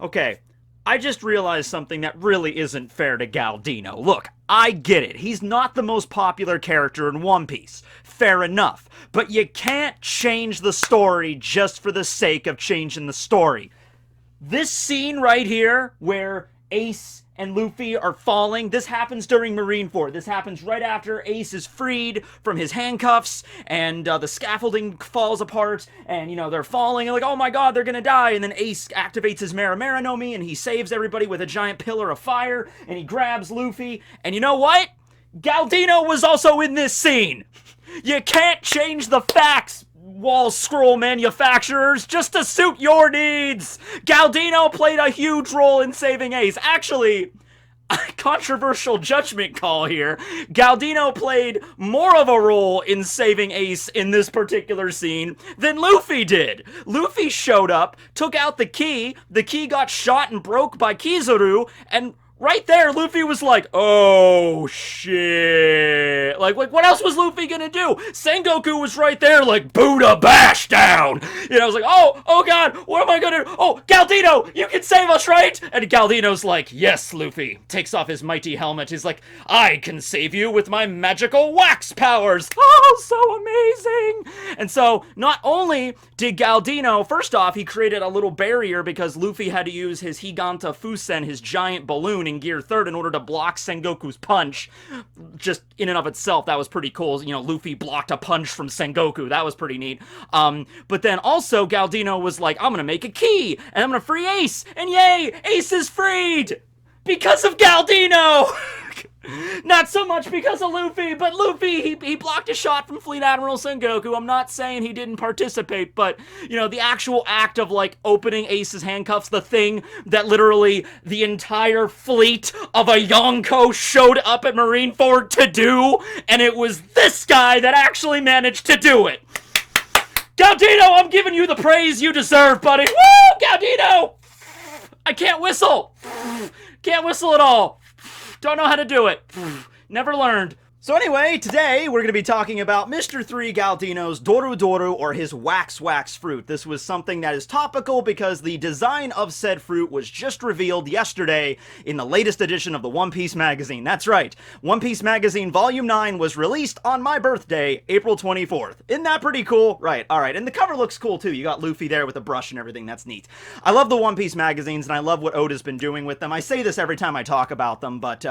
Okay, I just realized something that really isn't fair to Gal Dino. Look, I get it. He's not the most popular character in One Piece. Fair enough. But you can't change the story just for the sake of changing the story. This scene right here, where Ace and Luffy are falling, this happens during Marineford. This happens right after Ace is freed from his handcuffs, and the scaffolding falls apart, and, you know, they're falling, and like, oh my god, they're gonna die, and then Ace activates his Mera no Mi, and he saves everybody with a giant pillar of fire, and he grabs Luffy, and you know what? Galdino was also in this scene! You can't change the facts, wall scroll manufacturers, just to suit your needs. Galdino played a huge role in saving Ace. Actually, controversial judgment call here. Galdino played more of a role in saving Ace in this particular scene than Luffy did. Luffy showed up, took out the key got shot and broke by Kizaru, and right there, Luffy was like, oh, shit. Like, what else was Luffy gonna do? Sengoku was right there, like, Buddha bash down. You know, I was like, oh god, what am I gonna do? Oh, Galdino, you can save us, right? And Galdino's like, yes, Luffy. Takes off his mighty helmet. He's like, I can save you with my magical wax powers. Oh, so amazing. And so, not only did Galdino, first off, he created a little barrier because Luffy had to use his Higanta Fusen, his giant balloon, in Gear 3rd in order to block Sengoku's punch. Just in and of itself, that was pretty cool. You know, Luffy blocked a punch from Sengoku. That was pretty neat. But then also, Galdino was like, I'm gonna make a key, and I'm gonna free Ace, and yay, Ace is freed! Because of Galdino! Not so much because of Luffy, but Luffy, he blocked a shot from Fleet Admiral Sengoku. I'm not saying he didn't participate, but, you know, the actual act of, like, opening Ace's handcuffs, the thing that literally the entire fleet of a Yonko showed up at Marineford to do, and it was this guy that actually managed to do it. Galdino, I'm giving you the praise you deserve, buddy. Woo, Galdino! I can't whistle. Can't whistle at all. Don't know how to do it. Never learned. So anyway, today we're going to be talking about Mr. 3 Galdino's Doru Doru, or his Wax fruit. This was something that is topical because the design of said fruit was just revealed yesterday in the latest edition of the One Piece magazine. That's right, One Piece magazine Volume 9 was released on my birthday, April 24th. Isn't that pretty cool? Right, alright, and the cover looks cool too. You got Luffy there with a brush and everything, that's neat. I love the One Piece magazines, and I love what Oda's been doing with them. I say this every time I talk about them, but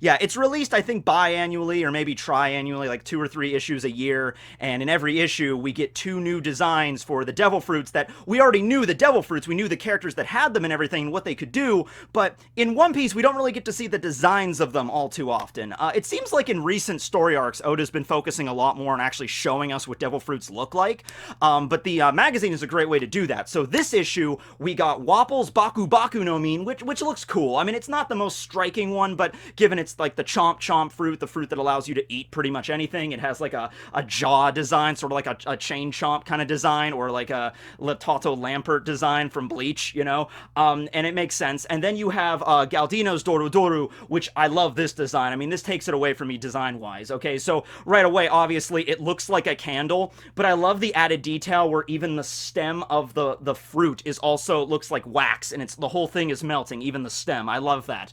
yeah, it's released, I think, biannually, or maybe tri-annually, like 2 or 3 issues a year, and in every issue we get 2 new designs for the devil fruits that we already knew the devil fruits, we knew the characters that had them and everything, and what they could do, but in One Piece we don't really get to see the designs of them all too often. It seems like in recent story arcs, Oda's been focusing a lot more on actually showing us what devil fruits look like, but the magazine is a great way to do that. So this issue, we got Wapple's Baku Baku no Min, which looks cool. I mean, it's not the most striking one, but given it's like the chomp chomp fruit, the fruit that allows you to eat pretty much anything. It has like a jaw design, sort of like a chain chomp kind of design, or like a Latoto Lampert design from Bleach, you know, and it makes sense. And then you have Galdino's Doru Doru, which I love this design. I mean, this takes it away from me design-wise, okay? So right away, obviously, it looks like a candle, but I love the added detail where even the stem of the fruit is also looks like wax, and the whole thing is melting, even the stem. I love that.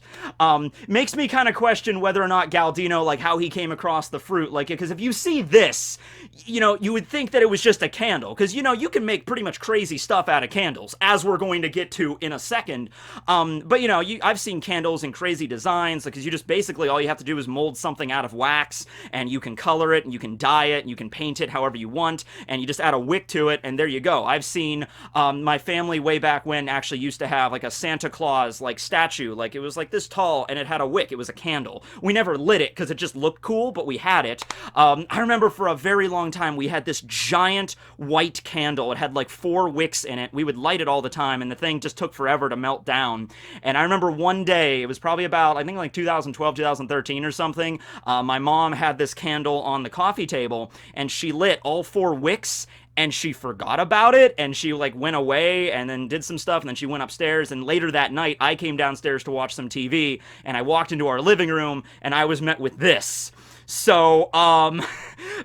Makes me kind of question whether or not Galdino, like how he came across the fruit, like, because if you see this, you know, you would think that it was just a candle, because, you know, you can make pretty much crazy stuff out of candles, as we're going to get to in a second, but, you know, I've seen candles in crazy designs, because you just basically, all you have to do is mold something out of wax, and you can color it, and you can dye it, and you can paint it however you want, and you just add a wick to it, and there you go. I've seen, my family way back when actually used to have, like, a Santa Claus, like, statue, like, it was, like, this tall, and it had a wick. It was a candle. We never lit it, because it just looked cool, but we had it. I remember for a very long time we had this giant white candle. It had like 4 wicks in it. We would light it all the time, and the thing just took forever to melt down. And I remember one day, it was probably about, I think like 2012, 2013 or something, my mom had this candle on the coffee table, and she lit all 4 wicks, and she forgot about it, and she, like, went away, and then did some stuff, and then she went upstairs, and later that night, I came downstairs to watch some TV, and I walked into our living room, and I was met with this. So,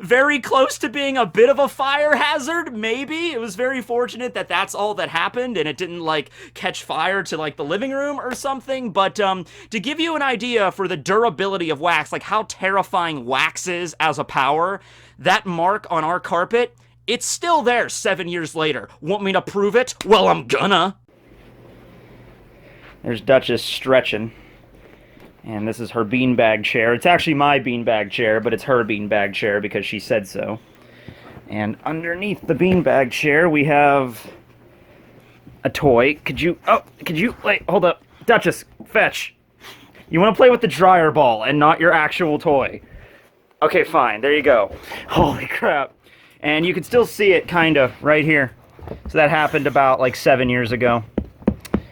very close to being a bit of a fire hazard, maybe. It was very fortunate that that's all that happened and it didn't, like, catch fire to, like, the living room or something. But, to give you an idea for the durability of wax, like how terrifying wax is as a power, that mark on our carpet, it's still there 7 years later. Want me to prove it? Well, I'm gonna. There's Duchess stretching. And this is her beanbag chair. It's actually my beanbag chair, but it's her beanbag chair because she said so. And underneath the beanbag chair, we have a toy. Could you, wait, hold up. Duchess, fetch. You want to play with the dryer ball and not your actual toy. Okay, fine, there you go. Holy crap. And you can still see it, kinda, right here. So that happened about, like, 7 years ago.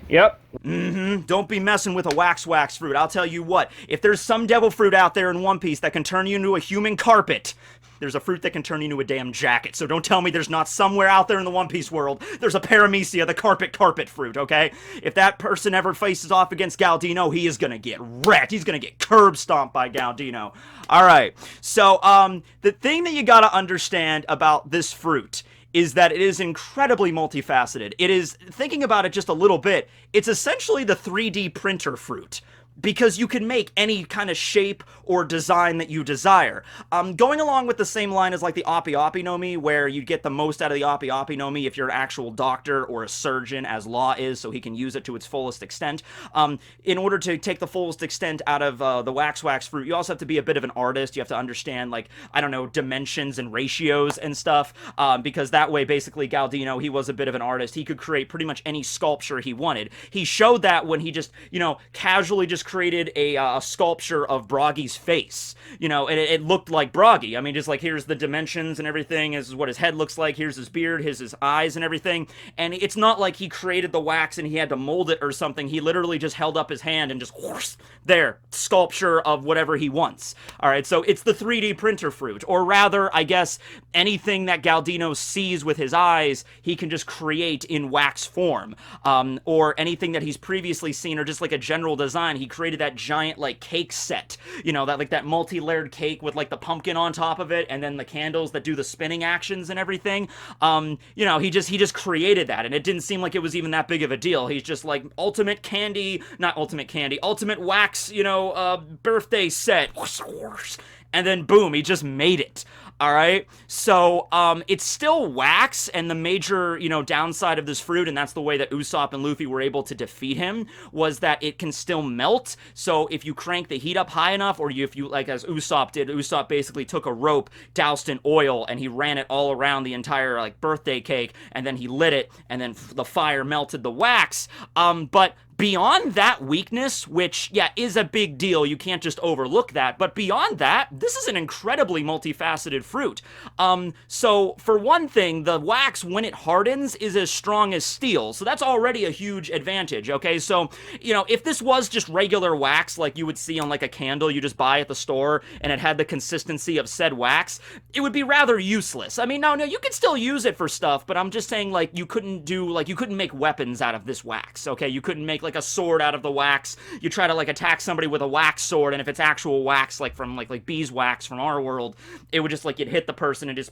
Yep. Don't be messing with a wax fruit. I'll tell you what, if there's some devil fruit out there in One Piece that can turn you into a human carpet, there's a fruit that can turn you into a damn jacket. So don't tell me there's not somewhere out there in the One Piece world, there's a Paramecia, the carpet fruit, okay? If that person ever faces off against Gal Dino, he is gonna get wrecked. He's gonna get curb stomped by Gal Dino. Alright, so, the thing that you gotta understand about this fruit is that it is incredibly multifaceted. It is, thinking about it just a little bit, it's essentially the 3D printer fruit. Because you can make any kind of shape or design that you desire. Going along with the same line as like the Oppi Oppi no Mi, where you get the most out of the Oppi Oppi no Mi if you're an actual doctor or a surgeon, as Law is, so he can use it to its fullest extent. In order to take the fullest extent out of the wax fruit, you also have to be a bit of an artist. You have to understand, like, I don't know, dimensions and ratios and stuff, because that way, basically, Gal Dino, he was a bit of an artist. He could create pretty much any sculpture he wanted. He showed that when he just, you know, casually just created a sculpture of Broggy's face, you know, and it looked like Broggy. I mean, just like, here's the dimensions and everything, this is what his head looks like, here's his beard, his eyes and everything, and it's not like he created the wax and he had to mold it or something. He literally just held up his hand and just, whoosh, there, sculpture of whatever he wants. Alright, so it's the 3D printer fruit, or rather, I guess, anything that Galdino sees with his eyes, he can just create in wax form, or anything that he's previously seen, or just like a general design. He created that giant, like, cake set, you know, that, like, that multi-layered cake with, like, the pumpkin on top of it, and then the candles that do the spinning actions and everything. You know, he just created that, and it didn't seem like it was even that big of a deal. He's just like, ultimate wax, you know, birthday set, and then boom, he just made it. Alright, so, it's still wax, and the major, you know, downside of this fruit, and that's the way that Usopp and Luffy were able to defeat him, was that it can still melt. So if you crank the heat up high enough, or if you, like as Usopp did, Usopp basically took a rope, doused in oil, and he ran it all around the entire, like, birthday cake, and then he lit it, and then the fire melted the wax. But beyond that weakness, which, yeah, is a big deal, you can't just overlook that, but beyond that, this is an incredibly multifaceted fruit. So, for one thing, the wax, when it hardens, is as strong as steel, so that's already a huge advantage, okay? So, you know, if this was just regular wax, like you would see on, like, a candle you just buy at the store, and it had the consistency of said wax, it would be rather useless. I mean, no, you could still use it for stuff, but I'm just saying, like, you couldn't make weapons out of this wax, okay? You couldn't make, like, a sword out of the wax. You try to, like, attack somebody with a wax sword, and if it's actual wax, like from like beeswax from our world, it would just, like, you'd hit the person and just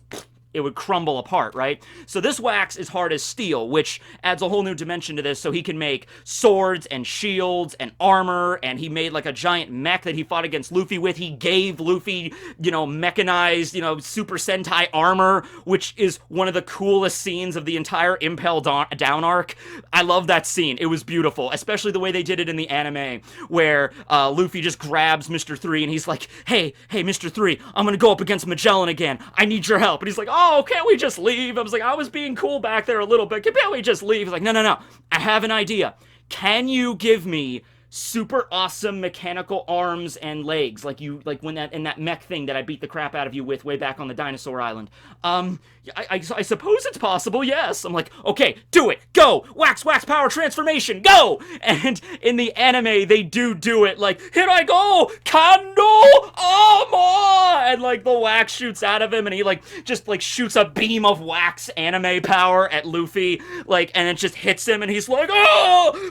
it would crumble apart, right? So this wax is hard as steel, which adds a whole new dimension to this, so he can make swords and shields and armor, and he made, like, a giant mech that he fought against Luffy with. He gave Luffy, you know, mechanized, you know, Super Sentai armor, which is one of the coolest scenes of the entire Impel Down arc. I love that scene. It was beautiful, especially the way they did it in the anime, where Luffy just grabs Mr. 3, and he's like, hey, Mr. 3, I'm gonna go up against Magellan again. I need your help. And he's like, oh, can't we just leave? I was like, I was being cool back there a little bit. Can't we just leave? He's like, no. I have an idea. Can you give me super awesome mechanical arms and legs, like when in that mech thing that I beat the crap out of you with way back on the dinosaur island? I suppose it's possible, yes. I'm like, okay, do it, go! Wax power transformation, go! And in the anime, they do it, like, here I go! Kando Ama! And, like, the wax shoots out of him, and he, like, just, like, shoots a beam of wax anime power at Luffy, like, and it just hits him, and he's like, oh!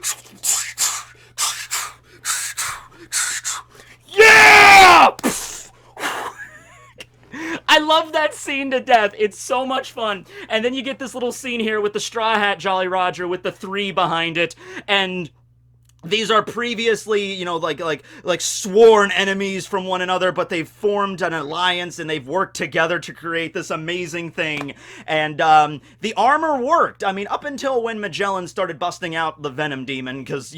Yeah! I love that scene to death. It's so much fun. And then you get this little scene here with the Straw Hat Jolly Roger with the 3 behind it, and these are previously, like sworn enemies from one another, but they've formed an alliance and they've worked together to create this amazing thing. And the armor worked. I mean, up until when Magellan started busting out the Venom Demon, because,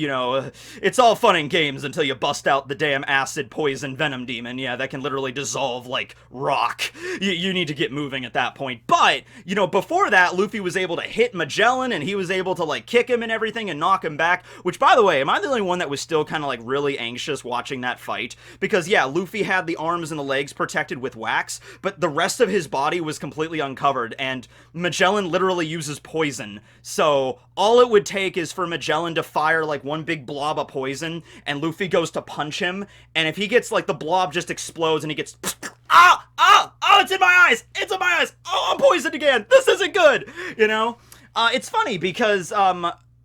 it's all fun and games until you bust out the damn acid poison Venom Demon. Yeah, that can literally dissolve like rock. You need to get moving at that point. But, before that, Luffy was able to hit Magellan and he was able to like kick him and everything and knock him back, which, by the way, am I the only one that was still kind of like really anxious watching that fight? Because yeah, Luffy had the arms and the legs protected with wax, but the rest of his body was completely uncovered, and Magellan literally uses poison. So all it would take is for Magellan to fire like one big blob of poison, and Luffy goes to punch him, and if he gets like the blob just explodes and he gets oh, it's in my eyes! It's in my eyes! Oh, I'm poisoned again! This isn't good! It's funny because,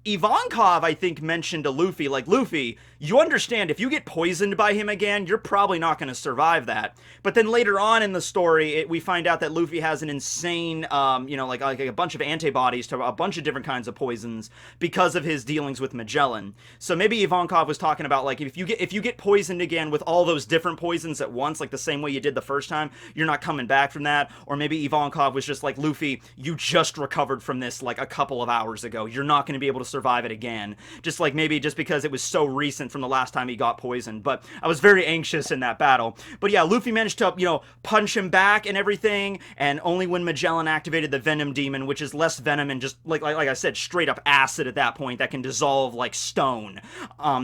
Ivankov, I think, mentioned to Luffy, like, Luffy, you understand, if you get poisoned by him again, you're probably not going to survive that. But then later on in the story, we find out that Luffy has an insane, like a bunch of antibodies to a bunch of different kinds of poisons because of his dealings with Magellan. So maybe Ivankov was talking about, like, if you get poisoned again with all those different poisons at once, like the same way you did the first time, you're not coming back from that. Or maybe Ivankov was just like, Luffy, you just recovered from this like a couple of hours ago. You're not going to be able to survive it again. Just like maybe just because it was so recent from the last time he got poisoned. But I was very anxious in that battle. But yeah, Luffy managed to, punch him back and everything, and only when Magellan activated the Venom Demon, which is less venom and just, like I said, straight up acid at that point that can dissolve like stone,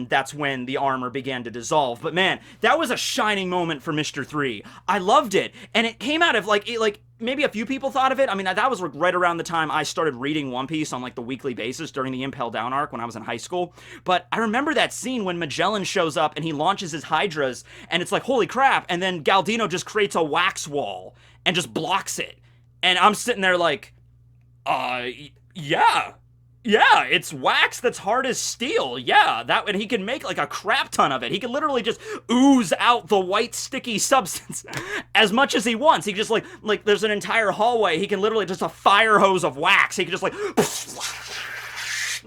that's when the armor began to dissolve. But man, that was a shining moment for Mr. 3. I loved it, and it came out of, maybe a few people thought of it. I mean, that was right around the time I started reading One Piece on, like, the weekly basis during the Impel Down arc when I was in high school. But I remember that scene when Magellan shows up and he launches his Hydras, and it's like, holy crap, and then Gal Dino just creates a wax wall and just blocks it. And I'm sitting there like, yeah. Yeah, it's wax that's hard as steel. Yeah, and he can make like a crap ton of it. He can literally just ooze out the white sticky substance as much as he wants. He just like there's an entire hallway. He can literally just a fire hose of wax. He can just like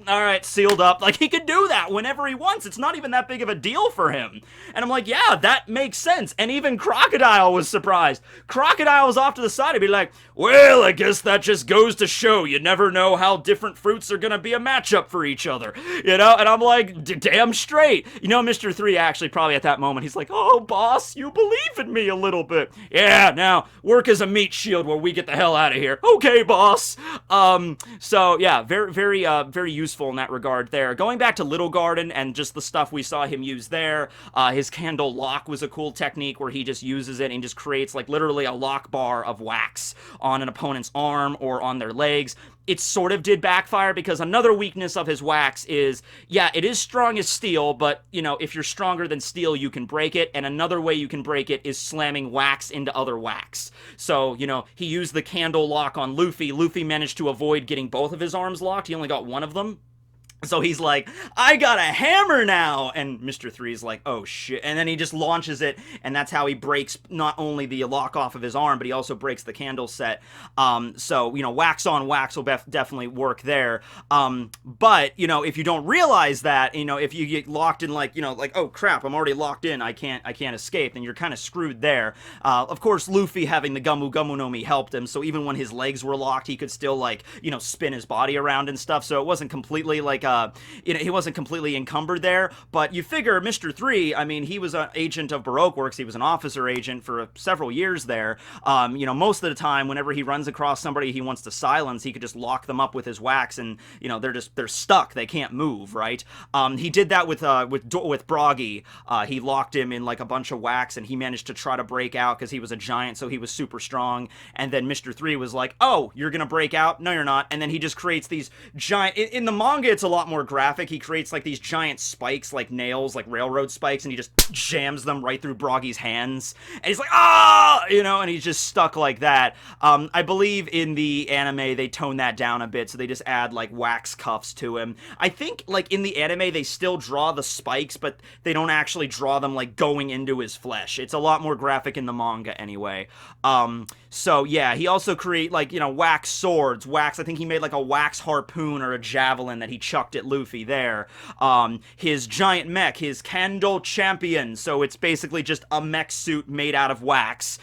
all right, sealed up. Like, he could do that whenever he wants. It's not even that big of a deal for him. And I'm like, yeah, that makes sense. And even Crocodile was surprised. Crocodile was off to the side and be like, well, I guess that just goes to show you never know how different fruits are going to be a matchup for each other. And I'm like, damn straight. Mr. 3 actually probably at that moment, he's like, oh, boss, you believe in me a little bit. Yeah, now, work as a meat shield where we get the hell out of here. Okay, boss. So, yeah, very, very, very useful in that regard there. Going back to Little Garden and just the stuff we saw him use there, his candle lock was a cool technique where he just uses it and just creates like literally a lock bar of wax on an opponent's arm or on their legs. It sort of did backfire because another weakness of his wax is, yeah, it is strong as steel, but, if you're stronger than steel, you can break it, and another way you can break it is slamming wax into other wax. So, he used the candle lock on Luffy. Luffy managed to avoid getting both of his arms locked. He only got one of them. So he's like, I got a hammer now! And Mr. 3's like, oh shit. And then he just launches it, and that's how he breaks not only the lock off of his arm, but he also breaks the candle set. So, wax on wax will definitely work there. But, if you don't realize that, if you get locked in like, oh crap, I'm already locked in, I can't escape, then you're kind of screwed there. Of course, Luffy having the Gumu Gumu no Mi helped him, so even when his legs were locked, he could still, like, spin his body around and stuff, so it wasn't completely, like, he wasn't completely encumbered there, but you figure Mr. 3, I mean, he was an agent of Baroque Works, he was an officer agent for several years there. Most of the time, whenever he runs across somebody he wants to silence, he could just lock them up with his wax, and, they're stuck, they can't move, right? He did that with Broggy. He locked him in, like, a bunch of wax, and he managed to try to break out, because he was a giant, so he was super strong, and then Mr. 3 was like, oh, you're gonna break out? No, you're not, and then he just creates these giant, in the manga, it's a lot lot more graphic. He creates like these giant spikes, like nails, like railroad spikes, and he just jams them right through Broggy's hands. And he's like, ah, you know, and he's just stuck like that. I believe in the anime they tone that down a bit, so they just add like wax cuffs to him. I think like in the anime they still draw the spikes, but they don't actually draw them like going into his flesh. It's a lot more graphic in the manga anyway. So yeah, he also create like, you know, wax swords, wax, I think he made like a wax harpoon or a javelin that he chucked at Luffy there. His giant mech, his Candle Champion, so it's basically just a mech suit made out of wax.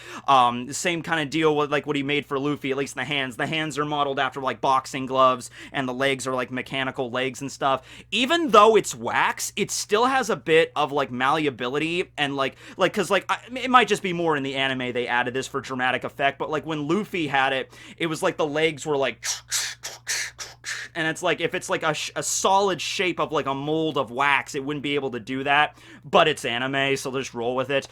Same kind of deal with like what he made for Luffy, at least the hands. The hands are modeled after like boxing gloves, and the legs are like mechanical legs and stuff. Even though it's wax, it still has a bit of like malleability, and cause it might just be more in the anime they added this for dramatic effect, but like when Luffy had it, it was like the legs were like, and it's like, if it's like a solid shape of like a mold of wax, it wouldn't be able to do that, but it's anime, so just roll with it.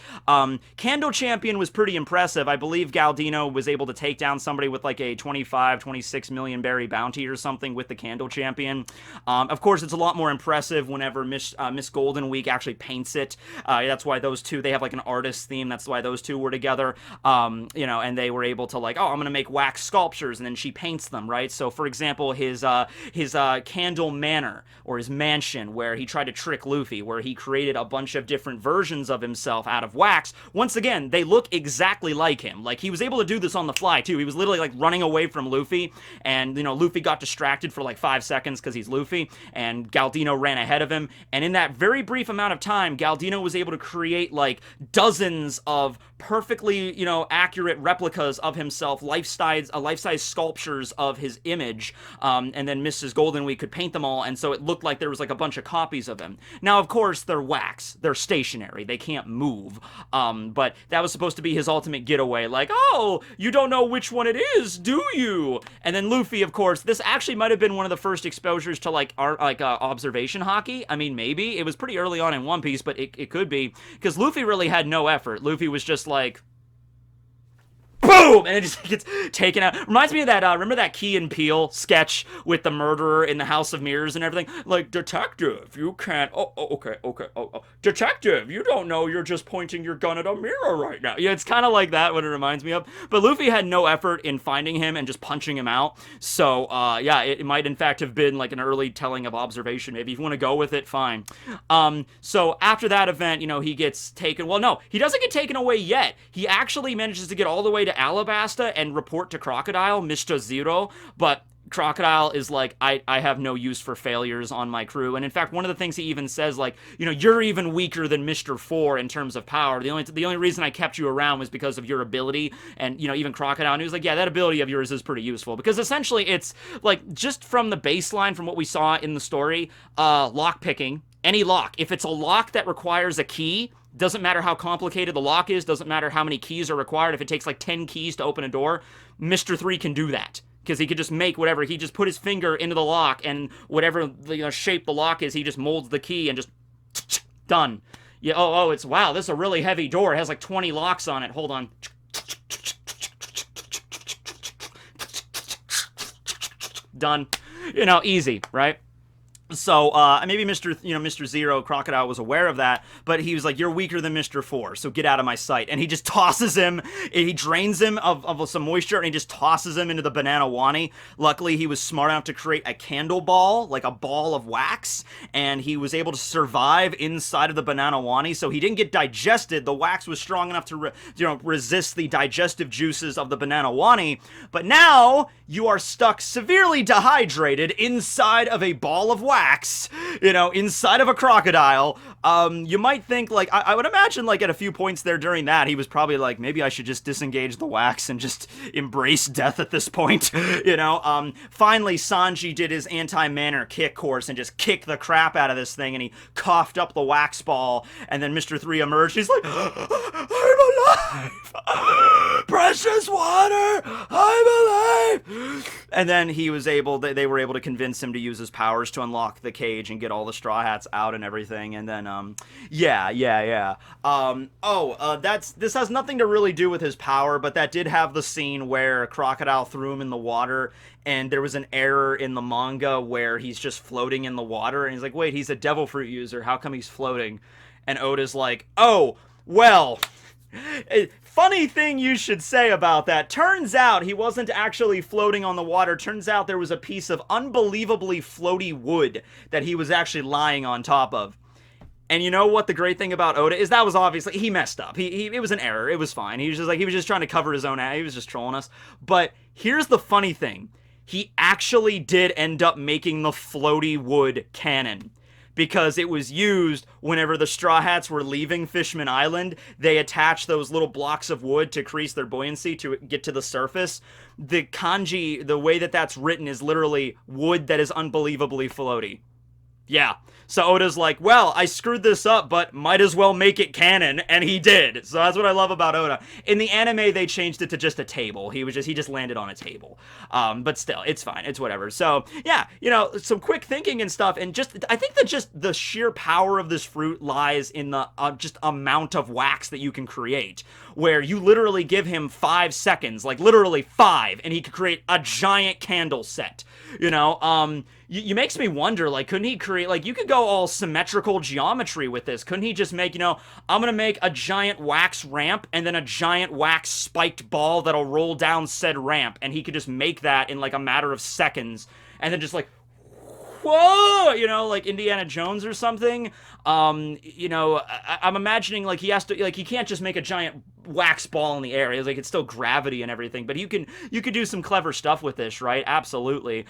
Candle Champion was pretty impressive. I believe Galdino was able to take down somebody with like a 26 million berry bounty or something with the Candle Champion. Of course, it's a lot more impressive whenever Miss Golden Week actually paints it. That's why those two, they have like an artist theme, that's why those two were together, you know, and they were able to like, oh, I'm gonna make wax sculptures, and then she paints them, right? So for example, his Candle Manor, or his mansion, where he tried to trick Luffy, where he created a bunch of different versions of himself out of wax. Once again, they look exactly like him. Like, he was able to do this on the fly too. He was literally like running away from Luffy, and, you know, Luffy got distracted for like 5 seconds because he's Luffy, and Galdino ran ahead of him, and in that very brief amount of time, Galdino was able to create like dozens of perfectly, you know, accurate replicas of himself, life-size sculptures of his image, and then Mrs. Golden Week could paint them all, and so it looked like there was like a bunch of copies of him. Now, of course, they're wax. They're stationary. They can't move. But that was supposed to be his ultimate getaway, like, oh, you don't know which one it is, do you? And then Luffy, of course, this actually might have been one of the first exposures to like observation hockey. I mean, maybe. It was pretty early on in One Piece, but it could be, because Luffy really had no effort. Luffy was just like, boom! And it just gets taken out. Reminds me of that, remember that Key and Peele sketch with the murderer in the House of Mirrors and everything? Like, detective, you can't, okay, detective, you don't know you're just pointing your gun at a mirror right now. Yeah, it's kind of like that, what it reminds me of. But Luffy had no effort in finding him and just punching him out. So, yeah, it might in fact have been like an early telling of observation. Maybe if you want to go with it, fine. So after that event, you know, he gets taken, well, no, he doesn't get taken away yet. He actually manages to get all the way to Alabasta and report to Crocodile, Mr. Zero, but Crocodile is like, I have no use for failures on my crew. And in fact, one of the things he even says, like, you know, you're even weaker than Mr. 4 in terms of power. The only reason I kept you around was because of your ability. And, you know, even Crocodile, and he was like, yeah, that ability of yours is pretty useful. Because essentially it's like, just from the baseline from what we saw in the story, lock picking, any lock. If it's a lock that requires a key, doesn't matter how complicated the lock is, doesn't matter how many keys are required. If it takes like 10 keys to open a door, Mr. 3 can do that. Because he could just make whatever, he just put his finger into the lock, and whatever the shape the lock is, he just molds the key and just done. Yeah, oh, it's, wow, this is a really heavy door. It has like 20 locks on it. Hold on. Done. You know, easy, right? So, maybe Mr. Zero, Crocodile, was aware of that, but he was like, you're weaker than Mr. 4, so get out of my sight. And he just tosses him, he drains him of some moisture, and he just tosses him into the banana wani. Luckily, he was smart enough to create a candle ball, like a ball of wax, and he was able to survive inside of the banana wani, so he didn't get digested. The wax was strong enough to, resist the digestive juices of the banana wani, but now you are stuck severely dehydrated inside of a ball of wax, inside of a crocodile. You might think, like, I would imagine, like, at a few points there during that, he was probably like, maybe I should just disengage the wax and just embrace death at this point, Finally, Sanji did his anti-manner kick course and just kicked the crap out of this thing, and he coughed up the wax ball, and then Mr. 3 emerged. He's like, I'm alive! Precious water! I'm alive! And then he was they were able to convince him to use his powers to unlock the cage and get all the Straw Hats out and everything, and then, Yeah. This has nothing to really do with his power, but that did have the scene where Crocodile threw him in the water, and there was an error in the manga where he's just floating in the water, and he's like, wait, he's a devil fruit user, how come he's floating? And Oda's like, oh, well... Funny thing you should say about that. Turns out he wasn't actually floating on the water. Turns out there was a piece of unbelievably floaty wood that he was actually lying on top of. And you know what the great thing about Oda is? That was obviously, he messed up. It was an error. It was fine. He was just trying to cover his own ass. He was just trolling us. But here's the funny thing. He actually did end up making the floaty wood canon. Because it was used whenever the Straw Hats were leaving Fishman Island. They attached those little blocks of wood to increase their buoyancy to get to the surface. The kanji, the way that that's written is literally wood that is unbelievably floaty. Yeah. So Oda's like, well, I screwed this up, but might as well make it canon, and he did. So that's what I love about Oda. In the anime, they changed it to just a table. He just landed on a table. But still, it's fine. It's whatever. So, yeah, some quick thinking and stuff, and I think that just the sheer power of this fruit lies in the just amount of wax that you can create, where you literally give him 5 seconds, like literally 5, and he could create a giant candle set, You makes me wonder, like, couldn't he create, like, you could go all symmetrical geometry with this. Couldn't he just make, I'm gonna make a giant wax ramp and then a giant wax spiked ball that'll roll down said ramp, and he could just make that in, like, a matter of seconds, and then just, like, whoa, like Indiana Jones or something. I'm imagining, like, he has to, like, he can't just make a giant wax ball in the air. It's like, it's still gravity and everything, but you could do some clever stuff with this, right? Absolutely.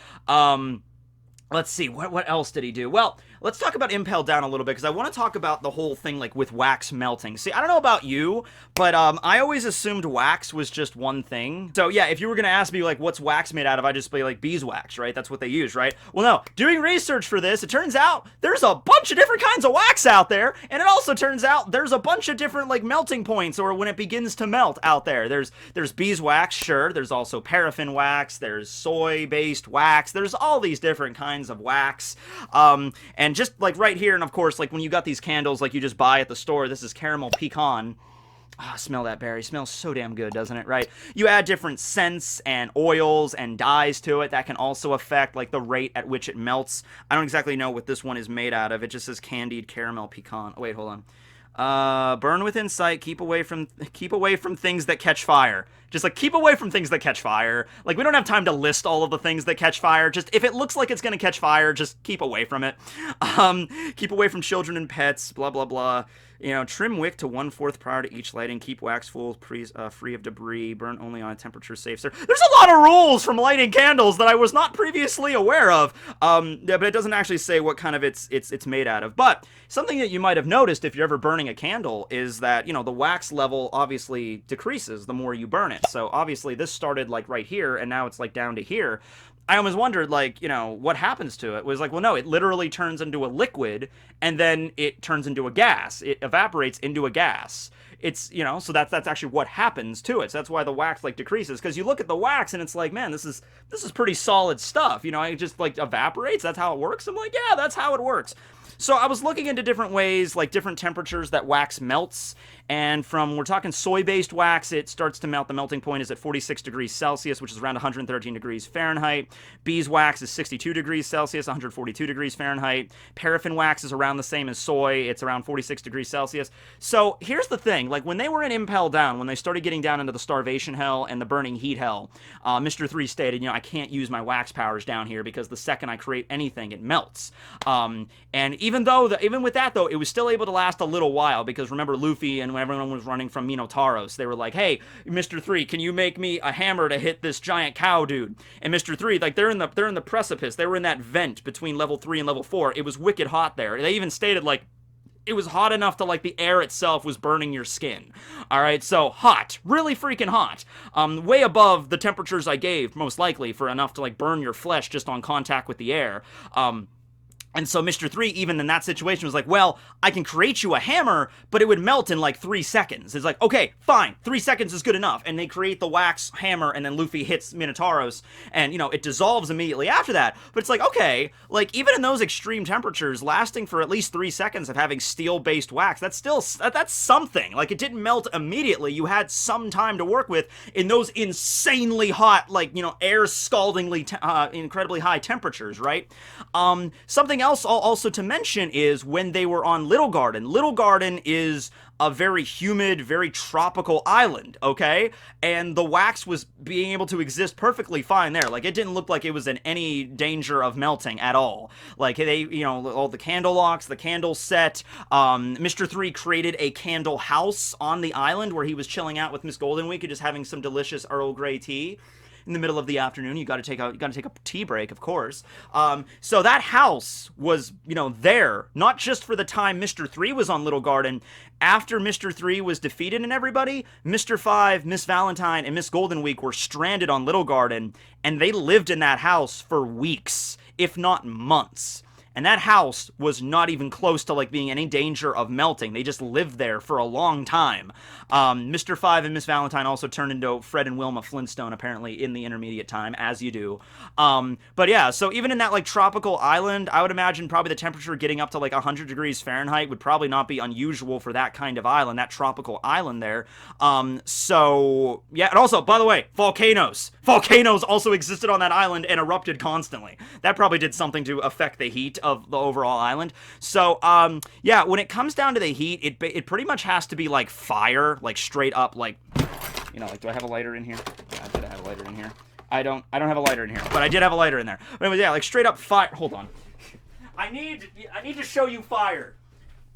Let's see, what else did he do? Well, let's talk about Impel Down a little bit, because I want to talk about the whole thing, like, with wax melting. See, I don't know about you, but I always assumed wax was just one thing. So, yeah, if you were going to ask me, like, what's wax made out of, I'd just be like, beeswax, right? That's what they use, right? Well, no, doing research for this, it turns out there's a bunch of different kinds of wax out there, and it also turns out there's a bunch of different, like, melting points, or when it begins to melt out there. There's beeswax, sure. There's also paraffin wax. There's soy-based wax. There's all these different kinds of wax. And just like right here, and of course, like when you got these candles like you just buy at the store, this is caramel pecan. Smell that berry. Smells so damn good, doesn't it? Right? You add different scents and oils and dyes to it that can also affect like the rate at which it melts. I don't exactly know what this one is made out of. It just says candied caramel pecan. Oh, wait, hold on. Burn within sight. Keep away from things that catch fire. Just like keep away from things that catch fire. Like we don't have time to list all of the things that catch fire. Just if it looks like it's gonna catch fire, just keep away from it. Keep away from children and pets. Blah blah blah. Trim wick to 1/4 prior to each lighting. Keep wax full, free of debris. Burn only on a temperature safe. There's a lot of rules from lighting candles that I was not previously aware of. Yeah, but it doesn't actually say what kind of it's made out of. But something that you might have noticed if you're ever burning a candle is that the wax level obviously decreases the more you burn it. So obviously this started like right here, and now it's like down to here. I always wondered, like, what happens to it? It was like, well, no, it literally turns into a liquid, and then it turns into a gas. It evaporates into a gas. It's, so that's actually what happens to it. So that's why the wax, like, decreases. Because you look at the wax, and it's like, man, this is pretty solid stuff. It just, like, evaporates. That's how it works. I'm like, yeah, that's how it works. So I was looking into different ways, like different temperatures that wax melts, and we're talking soy-based wax, it starts to melt. The melting point is at 46 degrees Celsius, which is around 113 degrees Fahrenheit. Beeswax is 62 degrees Celsius, 142 degrees Fahrenheit. Paraffin wax is around the same as soy. It's around 46 degrees Celsius. So here's the thing. Like, when they were in Impel Down, when they started getting down into the starvation hell and the burning heat hell, Mr. 3 stated, I can't use my wax powers down here because the second I create anything, it melts. And even with that, though, it was still able to last a little while, because remember Luffy and when everyone was running from Minotaurus, they were like, hey, Mr. 3, can you make me a hammer to hit this giant cow dude? And Mr. 3, like, they're in the precipice. They were in that vent between level 3 and level 4. It was wicked hot there. They even stated, like, it was hot enough to, like, the air itself was burning your skin. Alright, so hot. Really freaking hot. Way above the temperatures I gave, most likely, for enough to, like, burn your flesh just on contact with the air. And so Mr. 3, even in that situation, was like, well, I can create you a hammer, but it would melt in like 3 seconds. It's like, okay, fine, 3 seconds is good enough. And they create the wax hammer, and then Luffy hits Minotauros, and, you know, it dissolves immediately after that. But it's like, okay, like, even in those extreme temperatures, lasting for at least 3 seconds of having steel-based wax, that's something. Like, it didn't melt immediately. You had some time to work with in those insanely hot, like, you know, air scaldingly, incredibly high temperatures, right? Something else also to mention is when they were on Little Garden. Little Garden is a very humid, very tropical island, okay? And the wax was being able to exist perfectly fine there. Like, it didn't look like it was in any danger of melting at all. Like, they, you know, all the candle locks, the candle set, Mr. 3 created a candle house on the island where he was chilling out with Miss Goldenweek and just having some delicious Earl Grey tea. In the middle of the afternoon, you got to take a tea break, of course. So that house was, you know, there not just for the time Mr. 3 was on Little Garden. After Mr. 3 was defeated and everybody, Mr. 5, Miss Valentine, and Miss Goldenweek were stranded on Little Garden, and they lived in that house for weeks, if not months. And that house was not even close to, like, being any danger of melting. They just lived there for a long time. Mr. 5 and Miss Valentine also turned into Fred and Wilma Flintstone, apparently, in the intermediate time, as you do. But yeah, so even in that, like, tropical island, I would imagine probably the temperature getting up to, like, 100 degrees Fahrenheit would probably not be unusual for that kind of island, that tropical island there. So, yeah, and also, by the way, volcanoes. Volcanoes also existed on that island and erupted constantly. That probably did something to affect the heat of the overall island. So, yeah, when it comes down to the heat, it pretty much has to be like fire, like straight up, like, you know, like, do I have a lighter in here? Yeah, I did have a lighter in here. I don't have a lighter in here, but I did have a lighter in there. But anyway, yeah, like straight up fire. Hold on. I need to show you fire.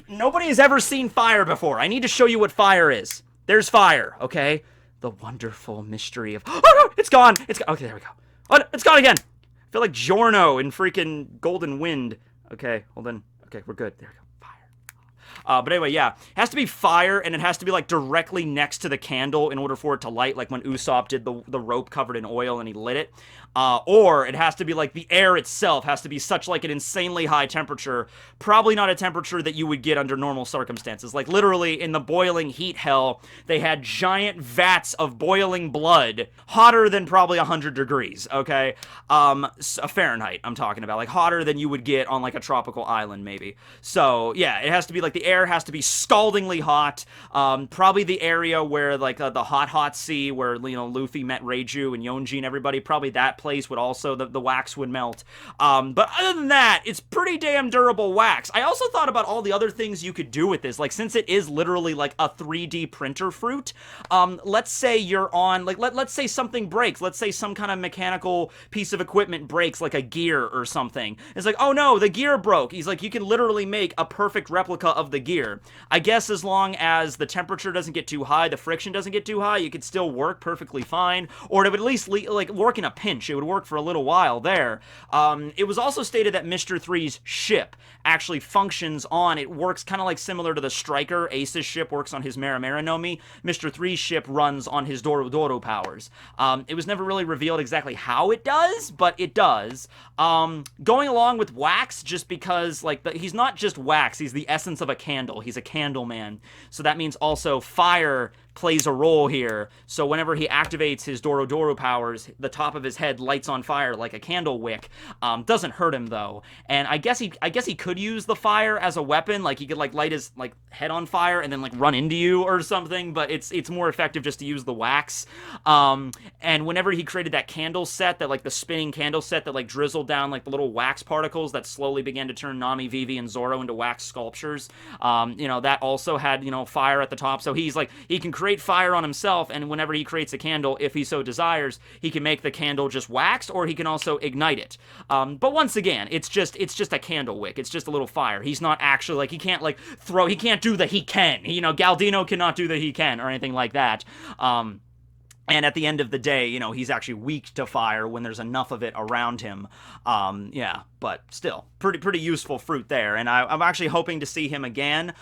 Nobody has ever seen fire before. I need to show you what fire is. There's fire, okay? The wonderful mystery of, oh no, it's gone. Okay, there we go. Oh, it's gone again. I feel like Giorno in freaking Golden Wind. Okay, hold on. Okay, we're good. There we go. Fire. But anyway, yeah. It has to be fire, and it has to be, like, directly next to the candle in order for it to light, like when Usopp did the rope covered in oil and he lit it. Or it has to be, like, the air itself has to be such, like, an insanely high temperature. Probably not a temperature that you would get under normal circumstances. Like, literally, in the boiling heat hell, they had giant vats of boiling blood, hotter than probably 100 degrees, okay? Fahrenheit, I'm talking about. Like, hotter than you would get on, like, a tropical island, maybe. So, yeah, it has to be, like, the air has to be scaldingly hot. Probably the area where, like, the hot sea, where, you know, Luffy met Reiju and Yonji and everybody, probably that place would also, the wax would melt. But other than that, it's pretty damn durable wax. I also thought about all the other things you could do with this. Like, since it is literally like a 3D printer fruit, let's say you're on, like, let's say something breaks. Let's say some kind of mechanical piece of equipment breaks, like a gear or something. It's like, oh no, the gear broke. He's like, you can literally make a perfect replica of the gear. I guess as long as the temperature doesn't get too high, the friction doesn't get too high, you could still work perfectly fine. Or it would at least, like, work in a pinch. It would work for a little while there. It was also stated that Mr. 3's ship actually functions on, it works kind of like similar to the Striker. Ace's ship works on his Maramara no Mi. Mr. 3's ship runs on his Doro Doro powers. It was never really revealed exactly how it does, but it does. Going along with wax, just because, like, he's not just wax, he's the essence of a candle. He's a candle man. So that means also fire plays a role here. So whenever he activates his Doro Doro powers, the top of his head lights on fire like a candle wick. Doesn't hurt him though. And I guess he could use the fire as a weapon. Like, he could, like, light his, like, head on fire and then, like, run into you or something, but it's more effective just to use the wax. And whenever he created that candle set, that, like, the spinning candle set that, like, drizzled down, like, the little wax particles that slowly began to turn Nami, Vivi, and Zoro into wax sculptures, you know, that also had, you know, fire at the top. So he's like, he can create fire on himself, and whenever he creates a candle, if he so desires, he can make the candle just wax, or he can also ignite it. But once again, it's just a candle wick. It's just a little fire. He's not actually, like, he can't, like, he can't do the he can. You know, Gal Dino cannot do the he can or anything like that. And at the end of the day, you know, he's actually weak to fire when there's enough of it around him. Yeah, but still, pretty useful fruit there. And I'm actually hoping to see him again.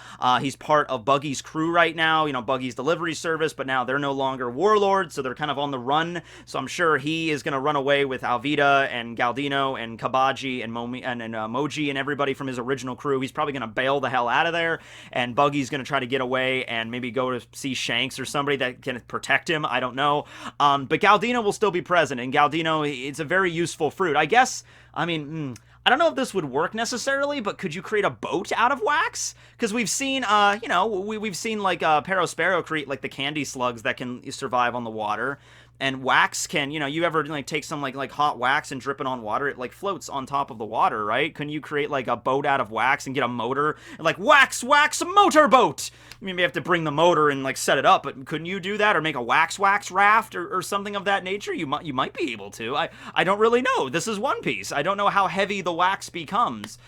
He's part of Buggy's crew right now, you know, Buggy's delivery service, but now they're no longer warlords, so they're kind of on the run. So I'm sure he is going to run away with Alvida and Galdino and Kabaji and Moji and everybody from his original crew. He's probably going to bail the hell out of there, and Buggy's going to try to get away and maybe go to see Shanks or somebody that can protect him. I don't know. But Galdino will still be present, and Galdino, it's a very useful fruit. I guess, I mean, I don't know if this would work necessarily, but could you create a boat out of wax? Because we've seen, you know, we've seen like Perospero create like the candy slugs that can survive on the water. And wax can, you know, you ever like take some like hot wax and drip it on water, it like floats on top of the water, right? Couldn't you create like a boat out of wax and get a motor and like wax motor boat? I mean, you have to bring the motor and like set it up, but couldn't you do that or make a wax raft or something of that nature? You might be able to. I don't really know. This is One Piece. I don't know how heavy the wax becomes.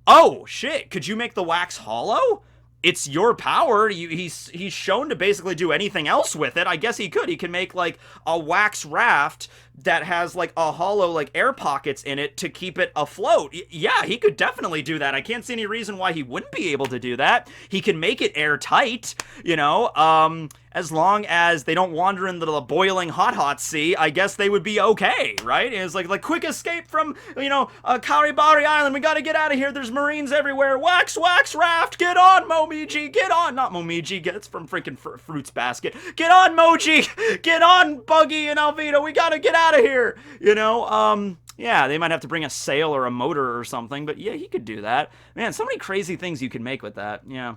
Oh shit! Could you make the wax hollow? It's your power. He's shown to basically do anything else with it. I guess he could. He can make like a wax raft that has like a hollow like air pockets in it to keep it afloat. Yeah, he could definitely do that. I can't see any reason why he wouldn't be able to do that. He can make it airtight, you know, as long as they don't wander into the boiling hot sea. I guess they would be okay, right? It's like quick escape from, you know, Karibari Island. We got to get out of here. There's Marines everywhere. Wax raft. Get on, Momiji. Get on. Not Momiji. It's from freaking Fruits Basket. Get on, Moji. Get on, Buggy and Alvida. We got to get out of here. You know, yeah, they might have to bring a sail or a motor or something, but yeah, he could do that. Man, so many crazy things you can make with that. Yeah.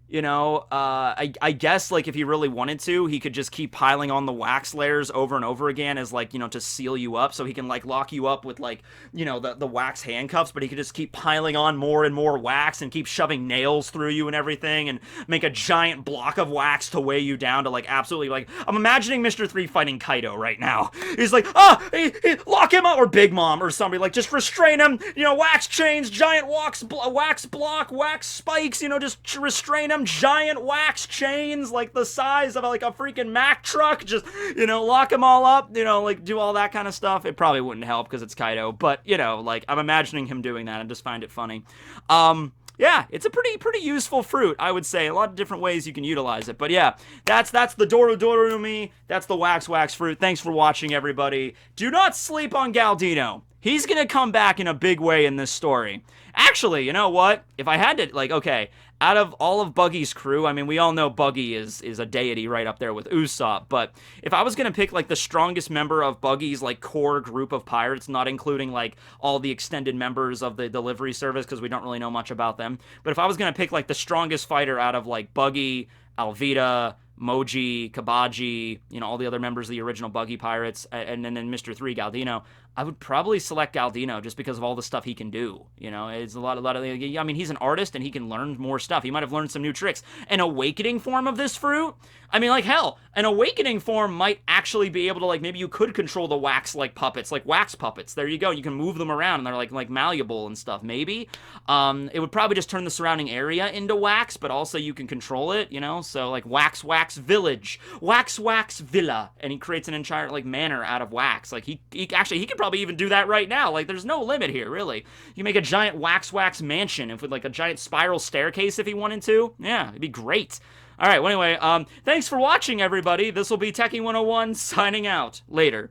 You know, I guess, like, if he really wanted to, he could just keep piling on the wax layers over and over again as, like, you know, to seal you up, so he can, like, lock you up with, like, you know, the wax handcuffs, but he could just keep piling on more and more wax and keep shoving nails through you and everything and make a giant block of wax to weigh you down to, like, absolutely, like, I'm imagining Mr. 3 fighting Kaido right now. He's like, lock him up, or Big Mom or somebody, like, just restrain him, you know, wax chains, giant wax block, wax spikes, you know, just restrain him. Giant wax chains like the size of like a freaking Mack truck, just, you know, lock them all up, you know, like do all that kind of stuff. It probably wouldn't help because it's Kaido, but, you know, like, I'm imagining him doing that and just find it funny. Yeah, it's a pretty useful fruit, I would say. A lot of different ways you can utilize it. But yeah, that's the Dorurumi. That's the wax fruit. Thanks for watching, everybody. Do not sleep on Gal Dino. He's gonna come back in a big way in this story. Actually, you know what? If I had to, like, okay, out of all of Buggy's crew, I mean, we all know Buggy is a deity right up there with Usopp, but if I was going to pick, like, the strongest member of Buggy's, like, core group of pirates, not including, like, all the extended members of the delivery service, because we don't really know much about them, but if I was going to pick, like, the strongest fighter out of, like, Buggy, Alvida, Moji, Kabaji, you know, all the other members of the original Buggy Pirates, and then Mr. 3, Gal Dino, I would probably select Gal Dino just because of all the stuff he can do. You know, it's a lot of, I mean, he's an artist and he can learn more stuff. He might have learned some new tricks. An awakening form of this fruit? I mean, like, hell, an awakening form might actually be able to, like, maybe you could control the wax, like, puppets, like wax puppets. There you go. You can move them around and they're, like malleable and stuff, maybe. It would probably just turn the surrounding area into wax, but also you can control it, you know? So, like, wax village, wax villa, and he creates an entire, like, manor out of wax. Like, he could probably even do that right now. Like, there's no limit here, really. You make a giant wax mansion with, like, a giant spiral staircase if he wanted to. Yeah, it'd be great. All right, well, anyway, thanks for watching, everybody. This will be Tekking101 signing out. Later.